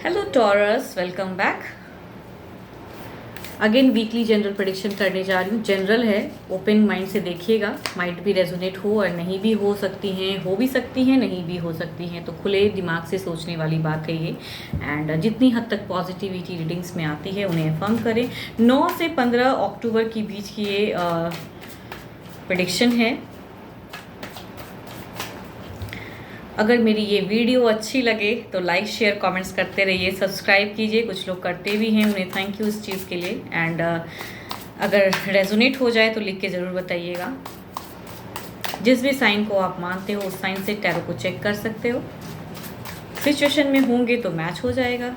Hello taurus, welcome back. Again weekly general prediction करने जा रही हूँ। जनरल है, ओपन माइंड से देखिएगा। माइट भी रेजोनेट हो और नहीं भी हो सकती हैं, हो भी सकती हैं, नहीं भी हो सकती हैं। तो खुले दिमाग से सोचने वाली बात है ये। एंड जितनी हद तक पॉजिटिविटी रीडिंग्स में आती है उन्हें अफर्म करें। 9 से 15 अक्टूबर के बीच की ये प्रेडिक्शन है। अगर मेरी ये वीडियो अच्छी लगे तो लाइक शेयर कमेंट्स करते रहिए, सब्सक्राइब कीजिए। कुछ लोग करते भी हैं, उन्हें थैंक यू इस चीज़ के लिए। एंड अगर रेजोनेट हो जाए तो लिख के ज़रूर बताइएगा। जिस भी साइन को आप मानते हो उस साइन से टैरो को चेक कर सकते हो। सिचुएशन में होंगे तो मैच हो जाएगा।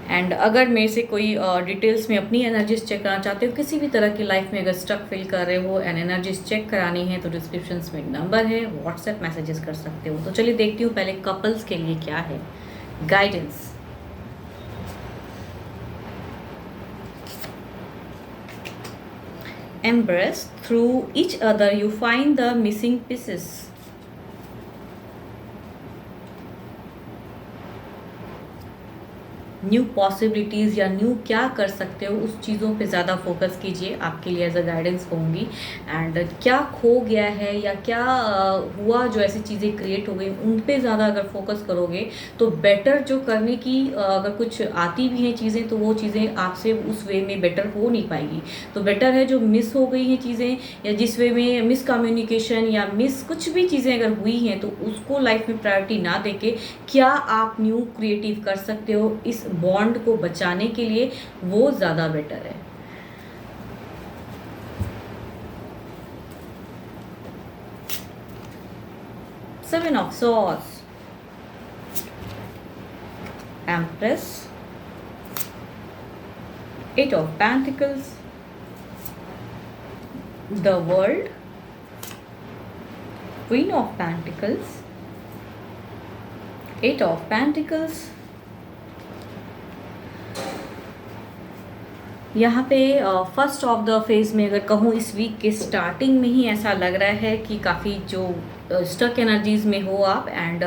एंड अगर मेरे से कोई डिटेल्स में अपनी एनर्जीज चेक कराना चाहते हो, किसी भी तरह की लाइफ में अगर स्टक फील कर रहे हो एंड एनर्जीज चेक करानी है, तो डिस्क्रिप्शन में नंबर है, व्हाट्सएप मैसेजेस कर सकते हो। तो चलिए देखती हूँ पहले कपल्स के लिए क्या है guidance. Embrace through each other you find the missing pieces. New possibilities या न्यू क्या कर सकते हो उस चीज़ों पे ज़्यादा फोकस कीजिए, आपके लिए एज अ गाइडेंस कहूँगी। एंड क्या खो गया है या क्या हुआ जो ऐसी चीज़ें क्रिएट हो गई, उन पे ज़्यादा अगर फोकस करोगे तो बेटर जो करने की अगर कुछ आती भी हैं चीज़ें तो वो चीज़ें आपसे उस वे में बेटर हो नहीं पाएगी। तो बेटर है जो मिस हो गई हैं चीज़ें या जिस वे में मिस कम्युनिकेशन या मिस कुछ भी चीज़ें अगर हुई हैं तो उसको लाइफ में प्रायोरिटी ना देके क्या आप न्यू क्रिएटिव कर सकते हो इस बॉन्ड को बचाने के लिए, वो ज़्यादा बेटर है। Seven of swords, empress, eight of pentacles, the world, queen of pentacles, eight of pentacles. यहाँ पे फर्स्ट ऑफ द फेज में अगर कहूँ इस वीक के स्टार्टिंग में ही ऐसा लग रहा है कि काफ़ी जो स्टक एनर्जीज में हो आप and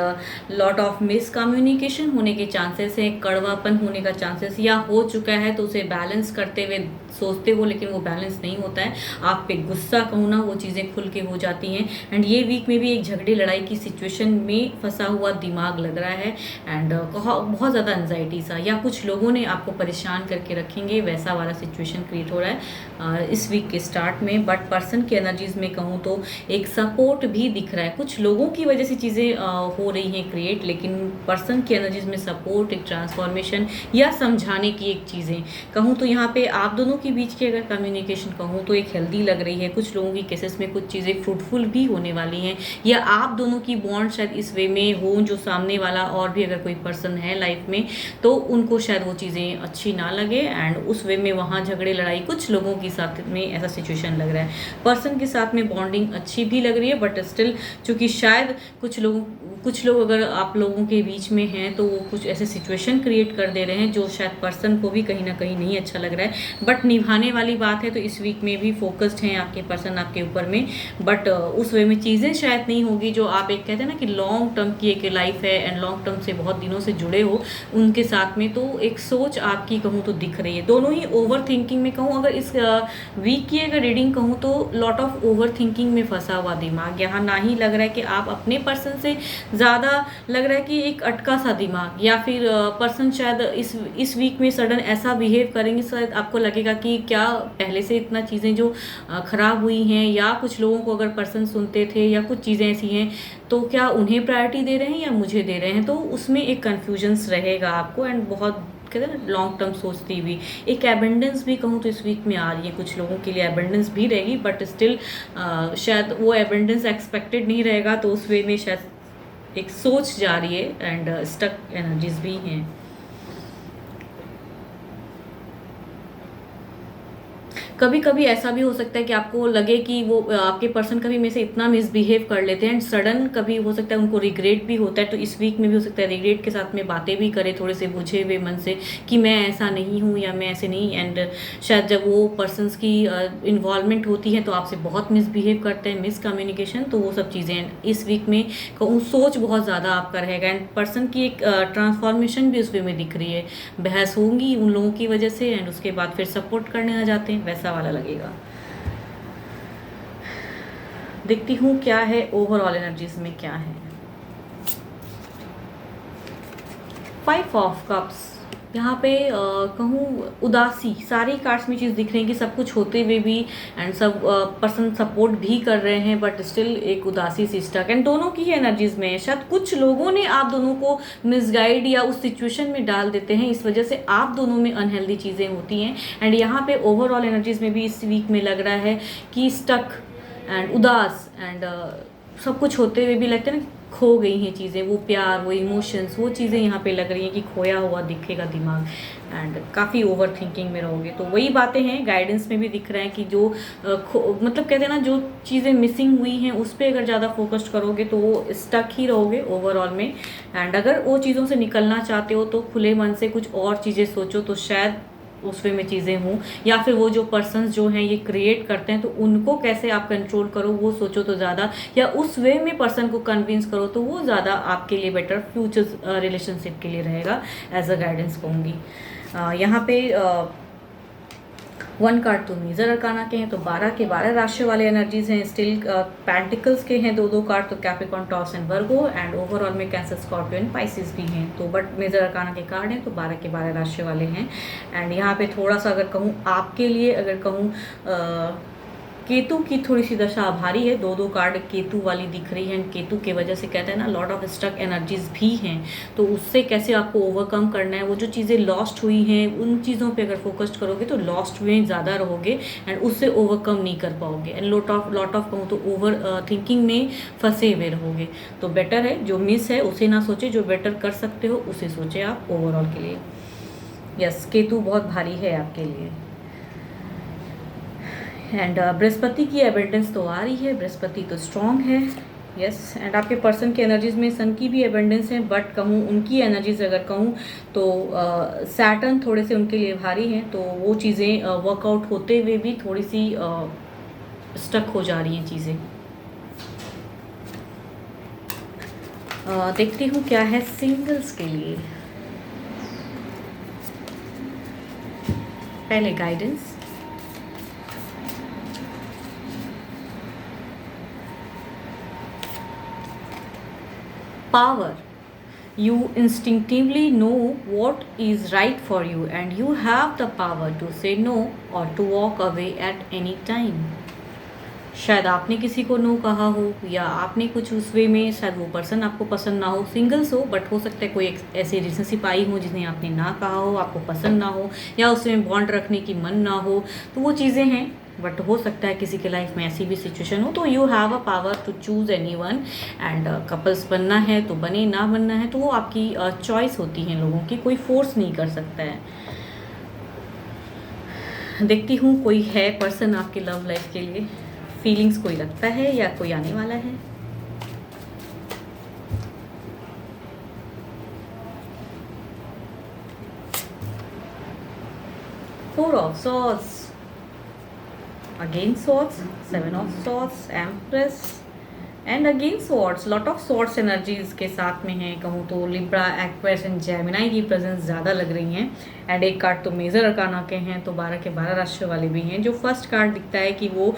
lot of miss communication होने के चांसेस हैं, कड़वापन होने का चांसेस या हो चुका है तो उसे बैलेंस करते हुए सोचते हो लेकिन वो बैलेंस नहीं होता है। आप पे गुस्सा कहूँ ना, वो चीज़ें खुल के हो जाती हैं। एंड ये वीक में भी एक झगड़े लड़ाई की सिचुएशन में फंसा हुआ दिमाग लग रहा है। एंड बहुत ज़्यादा एंजाइटी सा या कुछ लोगों ने आपको परेशान करके रखेंगे, वैसा वाला सिचुएशन क्रिएट हो रहा है इस वीक के स्टार्ट में। बट पर्सन की एनर्जीज में कहूँ तो एक सपोर्ट भी दिख रहा है। कुछ लोगों की वजह से चीज़ें हो रही हैं क्रिएट, लेकिन पर्सन की एनर्जीज में सपोर्ट, एक ट्रांसफॉर्मेशन या समझाने की एक चीज़ें कहूँ तो यहाँ पे आप दोनों के बीच की अगर कम्युनिकेशन कहूँ तो एक हेल्दी लग रही है। कुछ लोगों की केसेस में कुछ चीज़ें फ्रूटफुल भी होने वाली हैं या आप दोनों की बॉन्ड शायद इस वे में हो जो सामने वाला और भी अगर कोई पर्सन है लाइफ में तो उनको शायद वो चीज़ें अच्छी ना लगे एंड उस वे में वहाँ झगड़े लड़ाई कुछ लोगों के साथ में ऐसा सिचुएशन लग रहा है। पर्सन के साथ में बॉन्डिंग अच्छी भी लग रही है बट स्टिल चूँकि शायद कुछ लोग अगर आप लोगों के बीच में हैं तो वो कुछ ऐसे सिचुएशन क्रिएट कर दे रहे हैं जो शायद पर्सन को भी कहीं ना कहीं नहीं अच्छा लग रहा है। बट निभाने वाली बात है तो इस वीक में भी फोकस्ड हैं आपके पर्सन आपके ऊपर में। बट उस वे में चीज़ें शायद नहीं होगी जो आप एक कहते हैं ना कि लॉन्ग टर्म की एक लाइफ है एंड लॉन्ग टर्म से बहुत दिनों से जुड़े हो उनके साथ में। तो एक सोच आपकी कहूँ तो दिख रही है। दोनों ही ओवर थिंकिंग में कहूँ, अगर इस वीक की अगर रीडिंग कहूँ तो लॉट ऑफ ओवर थिंकिंग में फंसा हुआ दिमाग। यहाँ ना ही लग रहा है कि आप अपने पर्सन से ज़्यादा लग रहा है कि एक अटका सा दिमाग या फिर पर्सन शायद इस वीक में सडन ऐसा बिहेव करेंगे, शायद आपको लगेगा कि क्या पहले से इतना चीज़ें जो ख़राब हुई हैं या कुछ लोगों को अगर पर्सन सुनते थे या कुछ चीज़ें ऐसी हैं तो क्या उन्हें प्रायोरिटी दे रहे हैं या मुझे दे रहे हैं। तो उसमें एक कन्फ्यूजन्स रहेगा आपको एंड बहुत कहते हैं लॉन्ग टर्म सोचती हुई एक एबेंडेंस भी कहूँ तो इस वीक में आ रही है। कुछ लोगों के लिए एबेंडेंस भी रहेगी बट स्टिल शायद वो एबेंडेंस एक्सपेक्टेड नहीं रहेगा तो उस वे में शायद एक सोच जा रही है एंड स्टक एनर्जीज भी हैं। कभी कभी ऐसा भी हो सकता है कि आपको लगे कि वो आपके पर्सन कभी में से इतना मिसबिहेव कर लेते हैं एंड सडन कभी हो सकता है उनको रिग्रेट भी होता है, तो इस वीक में भी हो सकता है रिग्रेट के साथ में बातें भी करे थोड़े से बुझे हुए मन से कि मैं ऐसा नहीं हूँ या मैं ऐसे नहीं। एंड शायद जब वो पर्सनस की इन्वॉल्वमेंट होती है तो आपसे बहुत मिसबिहेव करते हैं, मिस कम्युनिकेशन, तो वो सब चीज़ें इस वीक में कहूँ सोच बहुत ज़्यादा आपका रहेगा एंड पर्सन की एक ट्रांसफॉर्मेशन भी उस वे में दिख रही है। बहस होंगी उन लोगों की वजह से एंड उसके बाद फिर सपोर्ट करने आ जाते हैं, वैसा वाला लगेगा। देखती हूँ क्या है ओवरऑल एनर्जीज में क्या है। 5 ऑफ कप्स, यहाँ पे कहूँ उदासी, सारी कार्ड्स में चीज़ दिख रही है कि सब कुछ होते हुए भी एंड सब पर्सन सपोर्ट भी कर रहे हैं बट स्टिल एक उदासी सी स्टक एंड दोनों की ही एनर्जीज में है। शायद कुछ लोगों ने आप दोनों को मिसगाइड या उस सिचुएशन में डाल देते हैं, इस वजह से आप दोनों में अनहेल्दी चीज़ें होती हैं। एंड यहाँ पे ओवरऑल एनर्जीज में भी इस वीक में लग रहा है कि स्टक एंड उदास एंड सब कुछ होते हुए भी लगता है ना खो गई हैं चीज़ें, वो प्यार, वो इमोशंस, वो चीज़ें यहाँ पे लग रही हैं कि खोया हुआ दिखेगा दिमाग एंड काफ़ी ओवर थिंकिंग में रहोगे। तो वही बातें हैं गाइडेंस में भी दिख रहा है कि जो मतलब कहते हैं ना जो चीज़ें मिसिंग हुई हैं उस पर अगर ज़्यादा फोकस करोगे तो वो स्टक ही रहोगे ओवरऑल में। एंड अगर वो चीज़ों से निकलना चाहते हो तो खुले मन से कुछ और चीज़ें सोचो, तो शायद उस वे में चीज़ें हों, या फिर वो जो पर्सन्स जो हैं ये क्रिएट करते हैं तो उनको कैसे आप कंट्रोल करो वो सोचो तो ज़्यादा, या उस वे में पर्सन को कन्विंस करो तो वो ज़्यादा आपके लिए बेटर फ्यूचर रिलेशनशिप के लिए रहेगा, एज अ गाइडेंस कहूँगी। यहाँ पे 1 कार्ड तो मेजर अरकाना के हैं, तो 12 के 12 राशि वाले एनर्जीज हैं। स्टिल पेंटिकल्स के हैं 2 कार्ड, तो Capricorn, taurus and Virgo and overall में कैंसर, स्कॉर्पियो एंड पाइसिस भी हैं। तो बट मेजर अरकाना के कार्ड हैं तो 12 के 12 राशि वाले हैं। एंड यहाँ पे थोड़ा सा अगर कहूँ आपके लिए, अगर कहूँ केतु की थोड़ी सी दशा भारी है। 2 कार्ड केतु वाली दिख रही है। केतु के वजह से कहते हैं ना लॉट ऑफ स्टक एनर्जीज भी हैं, तो उससे कैसे आपको ओवरकम करना है। वो जो चीज़ें लॉस्ट हुई हैं उन चीज़ों पे अगर फोकस करोगे तो लॉस्ट में ज़्यादा रहोगे एंड उससे ओवरकम नहीं कर पाओगे एंड लॉट ऑफ कहूँ तो ओवर थिंकिंग में फंसे हुए रहोगे। तो बेटर है जो मिस है उसे ना सोचे, जो बेटर कर सकते हो उसे सोचे आप ओवरऑल के लिए। यस, केतु बहुत भारी है आपके लिए। एंड बृहस्पति की एबेंडेंस तो आ रही है, बृहस्पति तो स्ट्रॉन्ग है। यस, एंड आपके पर्सन की एनर्जीज में सन की भी एबेंडेंस है, बट कहूँ उनकी एनर्जीज अगर कहूँ तो सैटर्न थोड़े से उनके लिए भारी हैं, तो वो चीज़ें वर्कआउट होते हुए भी थोड़ी सी स्टक हो जा रही हैं चीज़ें। देखती हूँ क्या है सिंगल्स के लिए। पहले guidance, power. You instinctively know what is right for you and you have the power to say no or to walk away at any time. शायद आपने किसी को नो कहा हो या आपने कुछ उस वे में, शायद वो पर्सन आपको पसंद ना हो, सिंगल्स हो, बट हो सकता है कोई ऐसी रिलेशनशिप आई हो जिन्हें आपने ना कहा हो, आपको पसंद ना हो या उसमें बॉन्ड रखने की मन ना हो, तो वो चीज़ें हैं। बट हो सकता है किसी के लाइफ में ऐसी भी सिचुएशन हो, तो you have a power to choose anyone and couples बनना है तो बने, ना बनना है तो वो आपकी चॉइस होती है लोगों की, कोई फोर्स नहीं कर सकता है। देखती हूँ कोई है पर्सन आपके लव लाइफ के लिए, फीलिंग्स कोई रखता है या कोई आने वाला है। Four of Swords, again Swords, 7 of Swords, Empress and again swords, lot of swords energies के साथ में है। कहूँ तो लिब्रा, एक्वेरियस एंड जेमिनाई की प्रेजेंस ज़्यादा लग रही हैं। एंड एक कार्ड तो मेजर अरकाना के हैं, तो 12 के 12 राशि वाले भी हैं। जो फर्स्ट कार्ड दिखता है कि वो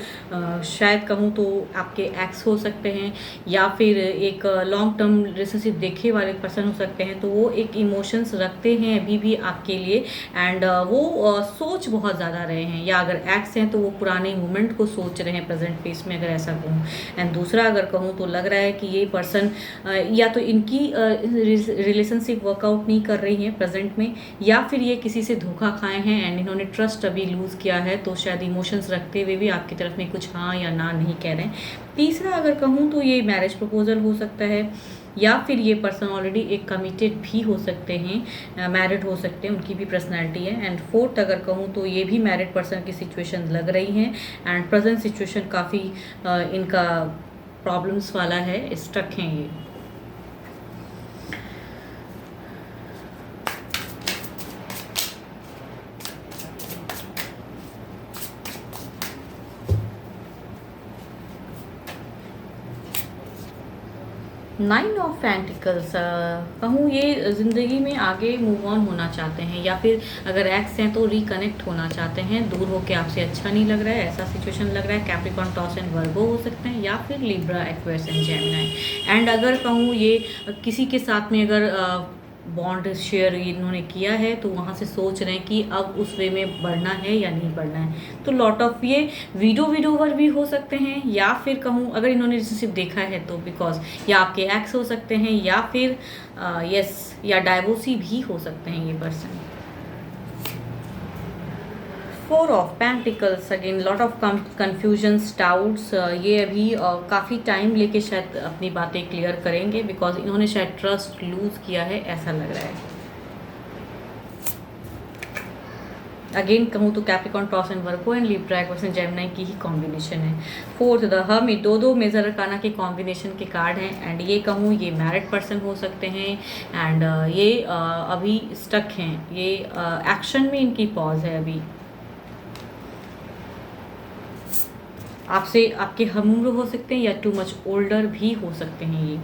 शायद कहूँ तो आपके एक्स हो सकते हैं या फिर एक लॉन्ग टर्म रिलेशनशिप देखे वाले पर्सन हो सकते हैं, तो वो एक इमोशंस रखते हैं अभी भी आपके लिए एंड वो सोच बहुत ज़्यादा रहे हैं, या अगर एक्स हैं तो वो पुराने मोमेंट को सोच रहे हैं प्रेजेंट फेस में, अगर ऐसा कहूँ। एंड दूसरा अगर कहूँ तो लग रहा है कि ये पर्सन या तो इनकी रिलेशनशिप वर्कआउट नहीं कर रही है प्रेजेंट में, या फिर ये किसी से धोखा खाए हैं एंड इन्होंने ट्रस्ट अभी लूज़ किया है, तो शायद इमोशंस रखते हुए भी आपकी तरफ में कुछ हाँ या ना नहीं कह रहे हैं। तीसरा अगर कहूँ तो ये मैरिज प्रपोजल हो सकता है या फिर ये पर्सन ऑलरेडी एक कमिटेड भी हो सकते हैं, मैरिड हो सकते हैं, उनकी भी पर्सनैलिटी है। एंड फोर्थ अगर कहूँ तो ये भी मैरिड पर्सन की सिचुएशन लग रही हैं एंड प्रेजेंट सिचुएशन काफ़ी इनका प्रॉब्लम्स वाला है, स्टक हैं ये। नाइन ऑफ पेंटिकल्स कहूँ ये ज़िंदगी में आगे मूव ऑन होना चाहते हैं, या फिर अगर एक्स हैं तो रिकनेक्ट होना चाहते हैं, दूर होके आपसे अच्छा नहीं लग रहा है, ऐसा सिचुएशन लग रहा है। कैप्रिकॉर्न, टॉरस एंड वर्गो हो सकते हैं, या फिर Libra, Aquarius and Gemini. And अगर कहूँ ये किसी के साथ में अगर बॉन्ड शेयर इन्होंने किया है तो वहाँ से सोच रहे हैं कि अब उस वे में बढ़ना है या नहीं बढ़ना है। तो लॉट ऑफ ये विडोवर भी हो सकते हैं, या फिर कहूँ अगर इन्होंने रिलेशनशिप देखा है तो बिकॉज या आपके एक्स हो सकते हैं, या फिर यस या डाइवोर्सी भी हो सकते हैं ये person. Four of pentacles, again lot of confusions, doubts. ये अभी काफ़ी टाइम लेके शायद अपनी बातें क्लियर करेंगे, बिकॉज इन्होंने शायद ट्रस्ट लूज किया है, ऐसा लग रहा है। अगेन कहूँ तो Capricorn, taurus and Virgo and Libra, Aquarius and Gemini की ही कॉम्बिनेशन है। फोर्थ द हर्मिट, दो मेजर अरकाना के कॉम्बिनेशन के कार्ड हैं। एंड ये कहूँ ये मैरिड पर्सन हो सकते हैं, एंड ये अभी स्टक हैं, ये एक्शन में इनकी पॉज है अभी। आपसे आपके हम उम्र हो सकते हैं या टू मच ओल्डर भी हो सकते हैं ये।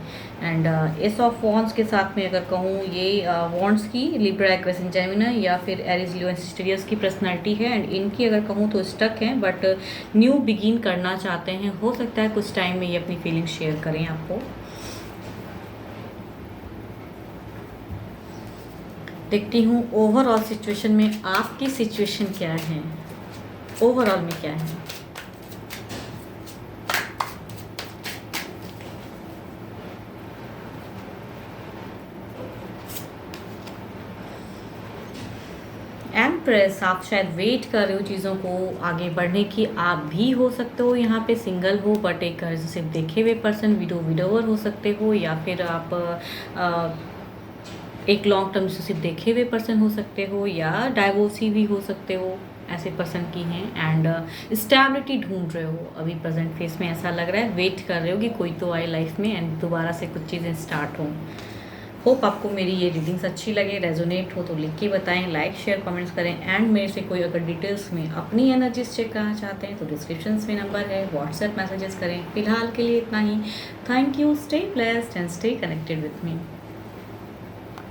एंड एस ऑफ वॉन्ड्स के साथ में अगर कहूँ ये वॉन्ड्स की लिब्रा, एक्वेरियस एंड जेमिनी या फिर एरीज, लियो एंड सजिटेरियस की पर्सनैलिटी है। एंड इनकी अगर कहूँ तो स्टक हैं, बट न्यू बिगिन करना चाहते हैं। हो सकता है कुछ टाइम में ये अपनी फीलिंग शेयर करें आपको। देखती हूँ ओवरऑल सिचुएशन में आपकी सिचुएशन क्या है, ओवरऑल में क्या है। एम्प्रेस, आप शायद वेट कर रहे हो चीज़ों को आगे बढ़ने की। आप भी हो सकते हो यहाँ पे सिंगल हो, बट एक रिलेशनशिप देखे हुए पर्सन, विडोवर हो सकते हो, या फिर आप एक लॉन्ग टर्म रिलेशनशिप देखे हुए पर्सन हो सकते हो, या डाइवोर्सी भी हो सकते हो, ऐसे पर्सन की हैं। एंड स्टेबिलिटी ढूंढ रहे हो अभी प्रेजेंट फेस में, ऐसा लग रहा है। वेट कर रहे हो कि कोई तो आए लाइफ में एंड दोबारा से कुछ चीज़ें स्टार्ट हों। होप आपको मेरी ये रीडिंग्स अच्छी लगे, रेजोनेट हो तो लिख के बताएं, लाइक शेयर कमेंट्स करें। एंड मेरे से कोई अगर डिटेल्स में अपनी एनर्जीज चेक करना चाहते हैं तो डिस्क्रिप्शन में नंबर है, व्हाट्सएप मैसेजेस करें। फिलहाल के लिए इतना ही। Thank you, stay blessed and stay connected with me.